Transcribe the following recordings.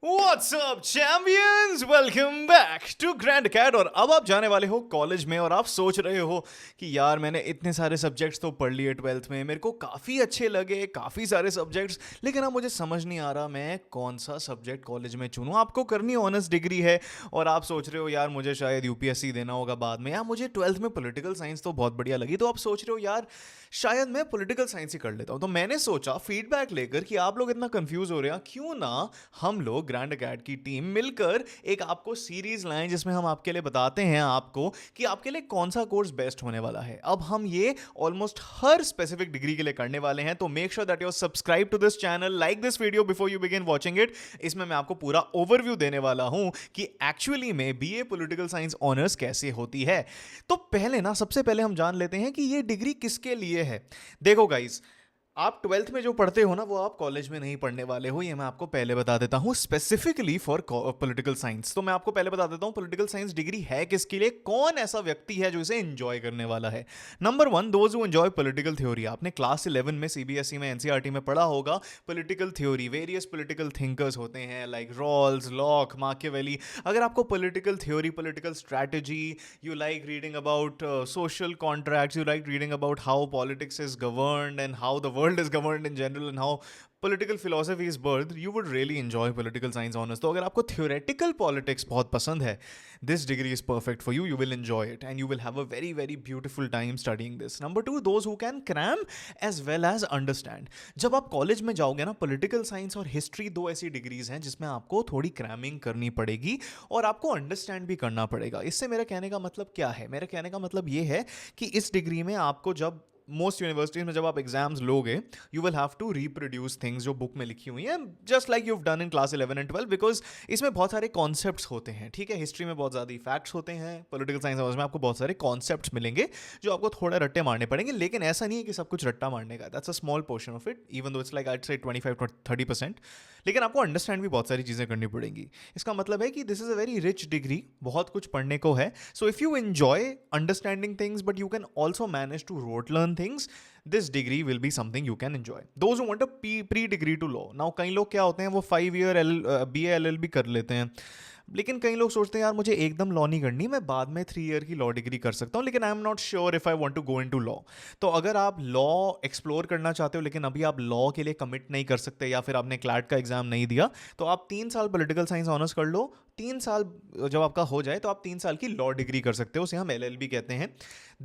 What's up champions? Welcome back to Grand Acad। और अब आप जाने वाले हो कॉलेज में और आप सोच रहे हो कि यार मैंने इतने सारे सब्जेक्ट्स तो पढ़ लिए 12th में, मेरे को काफ़ी अच्छे लगे काफ़ी सारे सब्जेक्ट्स, लेकिन अब मुझे समझ नहीं आ रहा मैं कौन सा सब्जेक्ट कॉलेज में चुनूँ। आपको करनी ऑनर्स डिग्री है और आप सोच रहे हो यार मुझे शायद यूपीएससी देना होगा बाद में, या मुझे 12th में पॉलिटिकल साइंस तो बहुत बढ़िया लगी, तो आप सोच रहे हो यार शायद मैं पॉलिटिकल साइंस ही कर लेता हूँ। तो मैंने सोचा फीडबैक लेकर कि आप लोग इतना कंफ्यूज हो रहे हैं, क्यों ना हम लोग ग्रैंड अकेड की टीम मिलकर एक आपको सीरीज लाएं जिसमें हम आपके लिए बताते हैं आपको कि आपके लिए कौन सा कोर्स बेस्ट होने वाला है। अब हम ये ऑलमोस्ट हर स्पेसिफिक डिग्री के लिए करने वाले हैं, तो make sure that you subscribe to this channel, like this video before you begin watching it. इसमें मैं आपको पूरा ओवरव्यू देने वाला हूं कि एक्चुअली में बीए पॉलिटिकल साइंस ऑनर्स कैसे होती है। तो पहले ना, सबसे पहले हम जान लेते हैं कि ये डिग्री किसके लिए है। देखो गाइस, आप 12th में जो पढ़ते हो ना वो आप कॉलेज में नहीं पढ़ने वाले हो, ये मैं आपको पहले बता देता हूँ। स्पेसिफिकली फॉर पॉलिटिकल साइंस तो मैं आपको पहले बता देता हूँ पॉलिटिकल साइंस डिग्री है किसके लिए, कौन ऐसा व्यक्ति है जो इसे एंजॉय करने वाला है। Number 1, those who enjoy political theory. आपने क्लास 11 में सीबीएसई में एनसीईआरटी में पढ़ा होगा political theory. Various political thinkers होते हैं लाइक रॉल्स, लॉक, माकियावेली। अगर आपको political theory, political strategy, you like reading about social contracts, you like reading about how politics is governed and how the world is governed in general and how political philosophy is birthed, you would really enjoy political science honors। तो अगर आपको theoretical politics बहुत पसंद है, this degree is perfect for you, you will enjoy it and you will have a very very beautiful time studying this। Number 2, those who can cram as well as understand। जब आप college में जाओगे ना, political science और history दो ऐसी degrees हैं जिसमें आपको थोड़ी क्रैमिंग करनी पड़ेगी और आपको अंडरस्टैंड भी करना पड़ेगा। इससे मेरा कहने का मतलब क्या है? मेरा कहने का मतलब ये है कि इस डिग्री में आपको जब मोस्ट यूनिवर्सिटीज में जब आप एग्जाम्स लोगे, you will have to reproduce things जो बुक में लिखी हुई हैं, just like you have done in class 11 and 12, because इसमें बहुत सारे कॉन्सेप्ट्स होते हैं। ठीक है, हिस्ट्री में बहुत ज़्यादा फैक्ट्स होते हैं, पॉलिटिकल साइंस में आपको बहुत सारे कॉन्सेप्ट्स मिलेंगे जो आपको थोड़ा रट्टे मारने पड़ेंगे, लेकिन ऐसा नहीं है कि सब कुछ रट्टा मारने का। That's a small portion of it, even though it's like I से 25-30%। लेकिन आपको अंडरस्टैंड भी बहुत सारी चीज़ें करनी पड़ेंगी। इसका मतलब है कि this is a very rich degree, बहुत कुछ पढ़ने को है। So if you enjoy understanding things but you can also manage to rote learn things, this degree will be something you can enjoy। Those who want a pre-degree to law, now कई लोग क्या होते हैं वो 5 year BA LLB कर लेते हैं, लेकिन कई लोग सोचते हैं यार मुझे एकदम लॉ नहीं करनी, मैं बाद में 3 year की लॉ डिग्री कर सकता हूँ, लेकिन I am not sure if I want to go into law. तो अगर आप लॉ एक्सप्लोर करना चाहते हो लेकिन अभी आप लॉ के लिए कमिट नहीं कर सकते, या फिर आपने क्लैट का एग्जाम नहीं दिया, तो आप 3 साल पॉलिटिकल साइंस ऑनर्स कर लो। 3 साल जब आपका हो जाए तो आप 3 साल की लॉ डिग्री कर सकते हो, उसे हम LLB कहते हैं।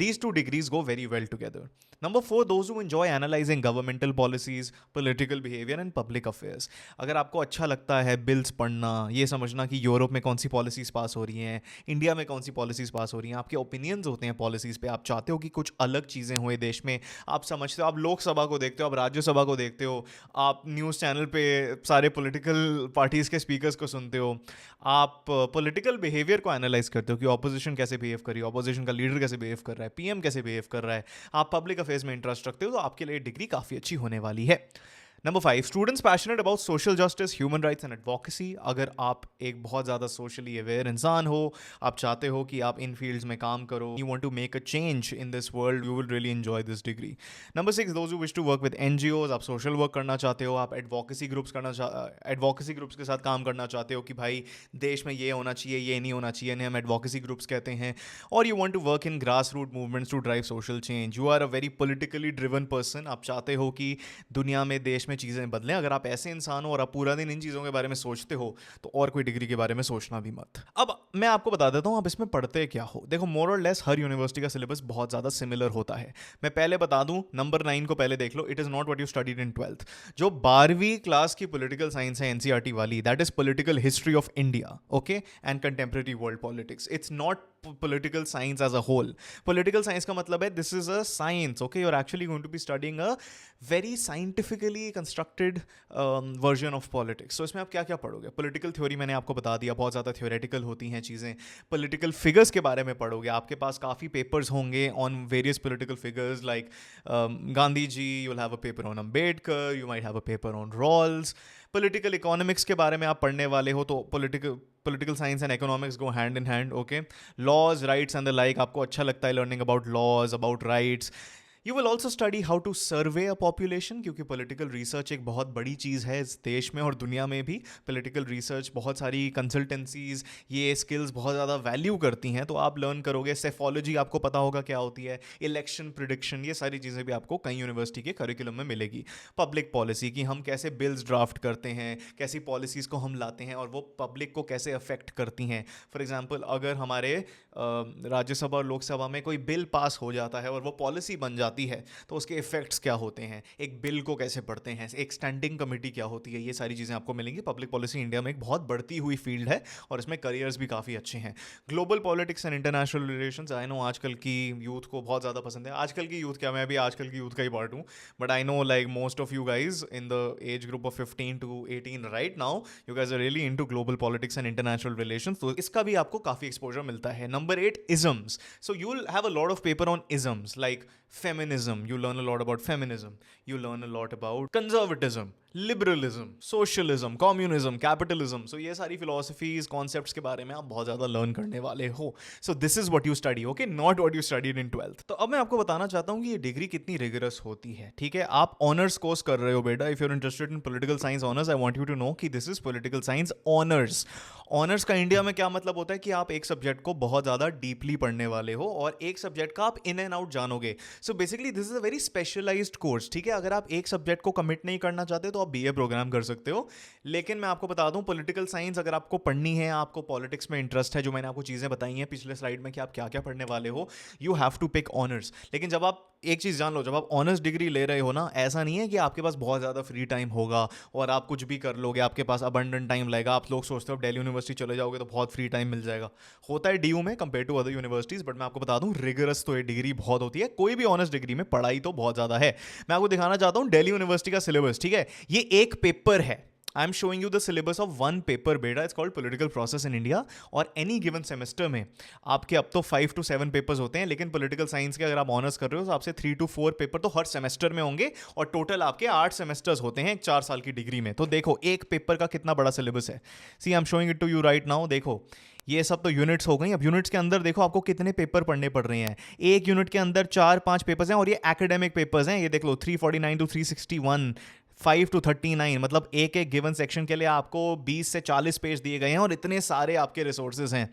These two degrees go very well together। Number 4, those who enjoy analyzing governmental policies, political behavior and public affairs। अगर आपको अच्छा लगता है बिल्स पढ़ना, ये समझना कि यूरोप में कौन सी पॉलिसीज पास हो रही हैं, इंडिया में कौन सी पॉलिसीज पास हो रही हैं, आपके ओपिनियंस होते हैं पॉलिसीज पे, आप चाहते हो कि कुछ अलग चीज़ें हुए देश में, आप समझते हो, आप लोकसभा को देखते हो, आप राज्यसभा को देखते हो, आप न्यूज़ चैनल पे सारे पॉलिटिकल पार्टीज़ के स्पीकर्स को सुनते हो, आप पॉलिटिकल बिहेवियर को एनालाइज करते हो कि ऑपोजिशन कैसे बिहेव कर रही है, ऑपोजिशन का लीडर कैसे बिहेव कर रहा है, पीएम कैसे बिहेव कर रहा है, आप पब्लिक अफेयर्स में इंटरेस्ट रखते हो, तो आपके लिए डिग्री काफ़ी अच्छी होने वाली है। Number 5, students passionate about social justice, human rights and advocacy. अगर आप एक बहुत ज़्यादा सोशली अवेयर इंसान हो, आप चाहते हो कि आप इन फील्ड्स में काम करो, you want to make a change in this world, you will really enjoy this degree. Number 6, those who wish to work with NGOs. आप सोशल वर्क करना चाहते हो, आप एडवोकेसी ग्रुप्स के साथ काम करना चाहते हो कि भाई देश में ये होना चाहिए, ये नहीं होना चाहिए, इन्हें हम एडवोकेसी ग्रुप्स कहते हैं। और you want to work in grass root movements to drive social change. You are a very politically driven person, आप चाहते हो कि दुनिया में, देश में चीज़ें बदलें। अगर आप ऐसे इंसान हो और आप पूरा दिन इन चीज़ों के बारे में सोचते हो, तो और कोई डिग्री के बारे में सोचना भी मत। अब मैं आपको बता देता हूँ आप इसमें पढ़ते क्या हो। देखो, मोर और लेस हर यूनिवर्सिटी का सिलेबस बहुत ज़्यादा सिमिलर होता है। मैं पहले बता दूं, नंबर 9 को पहले देख लो, it is not what you studied in 12th। जो 12वीं क्लास की पॉलिटिकल साइंस है एनसीईआरटी वाली, that is political history of India, okay, and contemporary world politics. It's not political science as a whole। political science का मतलब है this is a science, okay, you're actually going to be studying a very scientifically constructed version of politics। so इसमें आप क्या क्या पढ़ोगे? political theory मैंने आपको बता दिया, बहुत ज़्यादा theoretical होती हैं चीज़ें। political figures के बारे में पढ़ोगे, आपके पास काफ़ी papers होंगे on various political figures like Gandhi ji, you'll have a paper on Ambedkar, you might have a paper on Rawls। political economics के बारे में आप पढ़ने वाले हो, तो political science and economics go hand in hand, okay। laws, rights and the like, आपको अच्छा लगता है learning about laws, about rights। You will also study how to survey a population, क्योंकि पॉलिटिकल रिसर्च एक बहुत बड़ी चीज़ है इस देश में और दुनिया में भी। पॉलिटिकल रिसर्च, बहुत सारी कंसल्टेंसीज ये स्किल्स बहुत ज़्यादा वैल्यू करती हैं, तो आप लर्न करोगे। सेफोलॉजी आपको पता होगा क्या होती है, इलेक्शन प्रिडिक्शन, ये सारी चीज़ें भी आपको कई यूनिवर्सिटी के करिकुलम में मिलेगी। पब्लिक पॉलिसी की हम कैसे बिल्स ड्राफ्ट करते हैं, कैसी पॉलिसीज़ को हम लाते हैं और वो पब्लिक को कैसे अफेक्ट करती हैं। फॉर एग्जाम्पल, अगर हमारे राज्यसभा और लोकसभा में कोई बिल पास हो जाता है और वो पॉलिसी बन जाती है, तो उसके इफेक्ट्स क्या होते हैं, एक बिल को कैसे पढ़ते हैं, एक स्टैंडिंग कमेटी क्या होती है, ये सारी चीज़ें आपको मिलेंगी। पब्लिक पॉलिसी इंडिया में एक बहुत बढ़ती हुई फील्ड है और इसमें करियर्स भी काफ़ी अच्छे हैं। Global politics and international relations, I know आजकल की यूथ को बहुत ज़्यादा पसंद है। आजकल की यूथ क्या, मैं भी आजकल की यूथ का ही पार्ट हूँ, but I know like most of you guys in the age group of 15 to 18 right now, you guys are really into global politics and international relations, तो इसका भी आपको काफ़ी एक्सपोजर मिलता है। Number 8, isms. So you'll have a lot of paper on isms like feminism. You learn a lot about feminism. You learn a lot about conservatism, liberalism, socialism, communism, capitalism. So ये सारी philosophies, concepts के बारे में आप बहुत ज़्यादा learn करने वाले हो. So this is what you study, okay? Not what you studied in 12th. तो अब मैं आपको बताना चाहता हूँ कि ये डिग्री कितनी rigorous होती है, ठीक है? आप honors course कर रहे हो बेटा. If you're interested in political science honors, I want you to know कि this is political science honors. Honours का इंडिया में क्या मतलब होता है कि आप एक सब्जेक्ट को बहुत ज़्यादा डीपली पढ़ने वाले हो और एक सब्जेक्ट का आप इन एंड आउट जानोगे। So basically this is a very specialised course, ठीक है? अगर आप एक सब्जेक्ट को कमिट नहीं करना चाहते तो आप बीए प्रोग्राम कर सकते हो, लेकिन मैं आपको बता दूं पॉलिटिकल साइंस अगर आपको पढ़नी है, आपको पॉलिटिक्स में इंटरेस्ट है, जो मैंने आपको चीज़ें बताई हैं पिछले स्लाइड में कि आप क्या क्या पढ़ने वाले हो, you have to pick honours. लेकिन जब आप एक चीज़ जान लो, जब आप ऑनर्स डिग्री ले रहे हो ना, ऐसा नहीं है कि आपके पास बहुत ज़्यादा फ्री टाइम होगा और आप कुछ भी कर लोगे, आपके पास अबंडेंट टाइम लगेगा। आप लोग सोचते हो दिल्ली यूनिवर्सिटी चले जाओगे तो बहुत फ्री टाइम मिल जाएगा, होता है डीयू में compare to other universities, but मैं आपको बता दूं रिगरस तो ये डिग्री बहुत होती है। कोई भी ऑनर्स डिग्री में पढ़ाई तो बहुत ज़्यादा है। मैं आपको दिखाना चाहता हूँ दिल्ली यूनिवर्सिटी का सिलेबस, ठीक है? ये एक पेपर है। I am showing you the syllabus of one paper बेटा, it's called political process in India. और एनी गिवन सेमेस्टर में आपके अब तो 5 to 7 पेपर्स होते हैं, लेकिन पॉलिटिकल साइंस के अगर आप ऑनर्स कर रहे हो तो आपसे 3 to 4 पेपर तो हर सेमेस्टर में होंगे और टोटल आपके 8 सेमेस्टर्स होते हैं एक 4 साल की डिग्री में। तो देखो एक पेपर का कितना बड़ा सिलेबस है। See I am showing it to you right now. देखो ये सब तो यूनिट्स हो गई। अब यूनिट्स के अंदर देखो आपको कितने पेपर पढ़ने पड़ रहे हैं। एक यूनिट के अंदर 4-5 पेपर्स हैं और ये एकेडमिक पेपर्स हैं। ये देख लो 349 to 361, 5 to 39, मतलब एक एक गिवन सेक्शन के लिए आपको 20 से 40 पेज दिए गए हैं और इतने सारे आपके रिसोर्सेज हैं।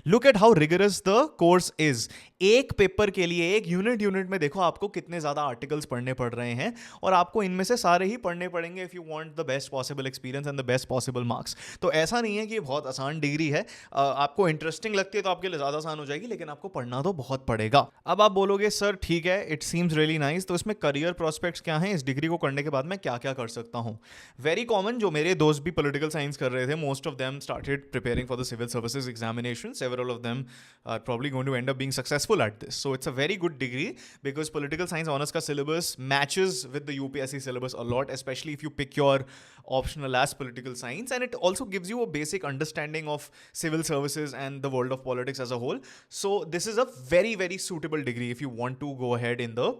Look at how rigorous the course is. एक पेपर के लिए एक यूनिट में देखो आपको कितने ज़्यादा आर्टिकल्स पढ़ने पड़ रहे हैं और आपको इनमें से सारे ही पढ़ने पड़ेंगे if you want the best possible experience and the best possible marks. तो ऐसा नहीं है कि ये बहुत आसान डिग्री है। आपको इंटरेस्टिंग लगती है तो आपके लिए ज़्यादा आसान हो जाएगी, लेकिन आपको पढ़ना तो बहुत पड़ेगा। अब आप बोलोगे सर ठीक है, इट सीम्स रियली नाइस, तो इसमें करियर प्रोस्पेक्ट्स क्या हैं, इस डिग्री को करने के बाद मैं क्या क्या कर सकता हूँ? वेरी कॉमन, जो मेरे दोस्त भी पॉलिटिकल साइंस कर रहे थे, most of them started preparing for the civil services examination. Several of them are probably going to end up being successful at this. So it's a very good degree because political science honors ka syllabus matches with the UPSC syllabus a lot, especially if you pick your optional as political science, and it also gives you a basic understanding of civil services and the world of politics as a whole. So this is a very suitable degree if you want to go ahead in the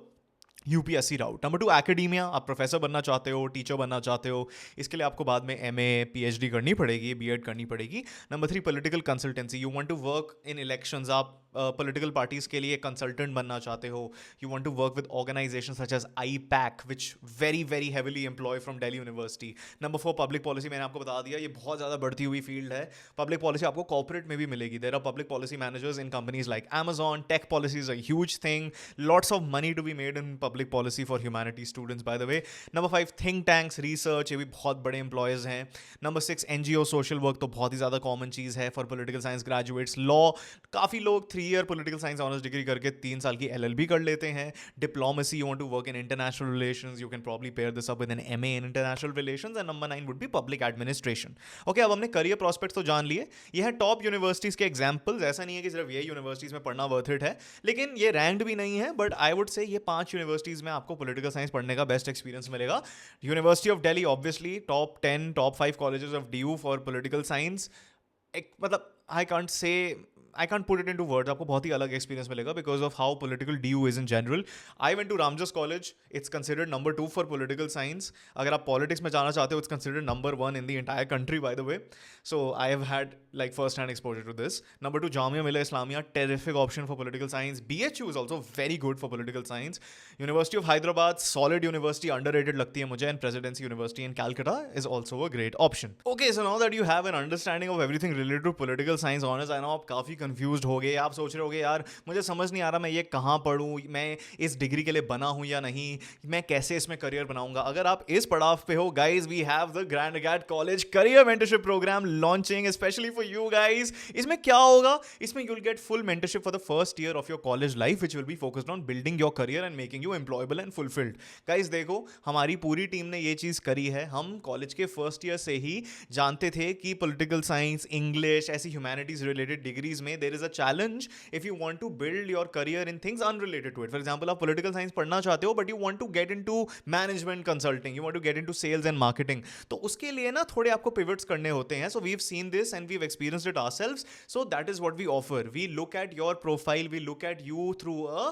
UPSC route. Number 2, academia. आप professor बनना चाहते हो, teacher बनना चाहते हो, इसके लिए आपको बाद में एमए पीएचडी करनी पड़ेगी, बीएड करनी पड़ेगी। Number 3, political consultancy. You want to work in elections, आप पॉलिटिकल पार्टीज के लिए कंसल्टेंट बनना चाहते हो। You want to work with organisation such as IPAC which very heavily employ from Delhi university. Number 4, public policy. मैंने आपको बता दिया ये बहुत ज़्यादा बढ़ती हुई फील्ड है। पब्लिक पॉलिसी आपको कॉर्पोरेट में भी मिलेगी। There are public policy managers in companies like Amazon. Tech policy is a huge thing, lots of money to be made in public policy for humanity students by the way. Number 5, think tanks, research, ये भी बहुत बड़े employees हैं। Number 6, NGO, social work, तो बहुत ही ज़्यादा common चीज़ है for political science graduates. Law, काफ़ी लोग 3 year political science honours degree करके 3 साल की एलएलबी कर लेते हैं। Diplomacy, you want to work in international relations, you can probably pair this up with an MA in international relations. And number 9 would be public administration. Okay, अब हमने career prospects तो जान लिए। ये है टॉप यूनिवर्सिटीज़ के examples. ऐसा नहीं है कि सिर्फ ये यूनिवर्सिटीज़ में पढ़ना वर्थ इट है, लेकिन ये रैंक्ड भी नहीं है, बट आई वुड से ये 5 यूनिवर्सिटीज़ में आपको पॉलिटिकल साइंस पढ़ने का बेस्ट एक्सपीरियंस मिलेगा। University of Delhi obviously top 10 top 5 colleges of DU for political science. एक मतलब I can't put it into words. आपको बहुत ही अलग एक्सपीरियंस मिलेगा because of how political DU is in general. I went to Ramjas College. It's considered number 2 for political science. अगर आप politics में जाना चाहते हो, it's considered number 1 in the entire country, by the way. So I have had like first-hand exposure to this. Number 2, Jamia Millia Islamia, terrific option for political science. BHU is also very good for political science. University of Hyderabad, solid university, underrated लगती है मुझे, and Presidency University in Calcutta is also a great option. Okay, so now that you have an understanding of everything related to political science, honors, I know आप काफी confused हो गए, आप सोच रहे होगे यार मुझे समझ नहीं आ रहा मैं ये कहाँ पढूं, मैं इस डिग्री के लिए बना हूं या नहीं, मैं कैसे इसमें करियर बनाऊंगा. अगर आप इस पड़ाव पे हो, guys we have the grand acad college career mentorship programme launching specially for you guys. इसमें क्या होगा, इसमें you will get full mentorship for the first year of your college life which will be focused on building your career and making you employable and fulfilled. Guys देखो, हमारी पूरी team ने ये चीज करी है. हम कॉलेज के फर्स्ट ईयर से ही जानते थे कि पॉलिटिकल साइंस, इंग्लिश, ऐसी ह्यूमैनिटीज रिलेटेड डिग्रीज में there is a challenge if you want to build your career in things unrelated to it. For example, आप political science पढ़ना चाहते हो but you want to get into management consulting, you want to get into sales and marketing. तो उसके लिए ना थोड़े आपको pivots करने होते हैं. So we've seen this and we've experienced it ourselves. So that is what we offer. We look at your profile, we look at you through a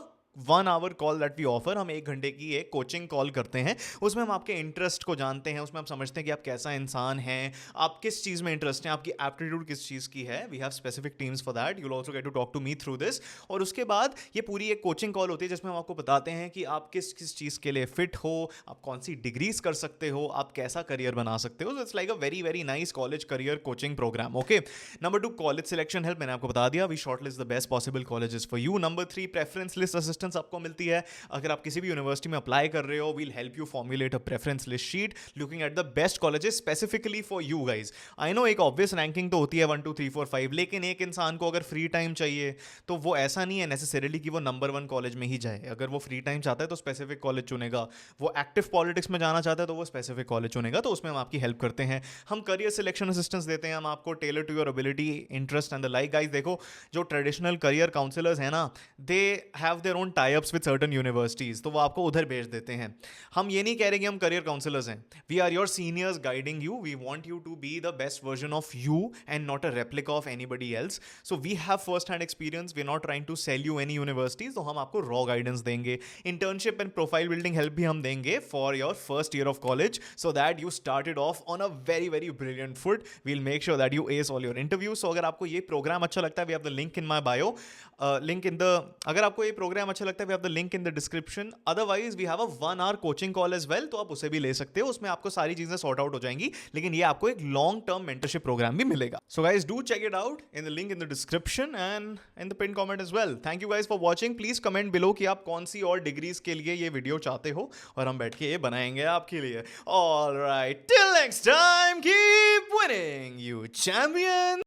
1 hour call that we offer. हम 1 घंटे की एक coaching call करते हैं. उसमें हम आपके interest को जानते हैं, उसमें हम समझते हैं कि आप कैसा इंसान हैं, आप किस चीज़ में इंटरेस्ट हैं, आपकी एप्टीट्यूड किस चीज़ की है. We have specific teams for that. You will also get to talk to me through this. और उसके बाद ये पूरी एक कोचिंग कॉल होती है जिसमें हम आपको बताते हैं कि आप किस किस चीज़ के लिए फिट हो, आप कौन सी डिग्रीज कर सकते हो, आप कैसा करियर बना सकते हो. It's like a very very nice college career coaching program. Okay, number 2, college selection help. मैंने आपको बता दिया, we short list the best possible colleges for you. Number 3, preference list assistance आपको मिलती है. अगर आप किसी भी यूनिवर्सिटी में अप्लाई कर रहे हो, we'll help you formulate a preference list sheet looking at the best colleges specifically for you guys. I know एक ऑब्वियस रैंकिंग तो होती है 1 2 3 4 5, लेकिन एक इंसान को अगर फ्री टाइम चाहिए तो वो ऐसा नहीं है नेसेसरीली कि वो नंबर 1 कॉलेज में ही जाए. अगर वो फ्री टाइम चाहता है तो स्पेसिफिक कॉलेज चुनेगा. वो एक्टिव पॉलिटिक्स में जाना चाहता है तो वो स्पेसिफिक कॉलेज चुनेगा. तो उसमें हम आपकी हेल्प करते हैं. हम करियर सिलेक्शन असिस्टेंस देते हैं. हम आपको tailor to your ability, interest and the like. Guys देखो, जो ट्रेडिशनल करियर काउंसलर्स हैं ना, they have their own tie ups with certain universities, तो वो आपको उधर भेज देते हैं. हम ये नहीं कह रहे कि हम करियर काउंसलर्स हैं. We are your seniors guiding you. We want you to be the best version of you and not a replica of anybody else. So we have first hand experience. We are not trying to sell you any universities. तो हम आपको raw guidance देंगे. Internship and profile building help भी हम देंगे for your first year of college so that you started of on a very very brilliant foot. We'll make sure that you ace all your interviews. So अगर आपको ये programme अच्छा लगता है, we have the link in my bio, link in the, अगर आपको ये programme अच्छा लगता है, we have the link in the description. Otherwise we have a 1 hour coaching call as well, तो आप उसे भी ले सकते हो. उसमें आपको सारी चीजें सॉर्ट आउट हो जाएंगी, लेकिन ये आपको एक लॉन्ग टर्म मेंटरशिप प्रोग्राम भी मिलेगा. So guys do check it out in the link in the description and in the pin comment as well. Thank you guys for watching. Please comment below कि आप कौन सी और degrees के लिए ये video चाहते हो और हम बैठ के ये बनाएंगे आपके लिए. Alright, till next time, keep winning you champion.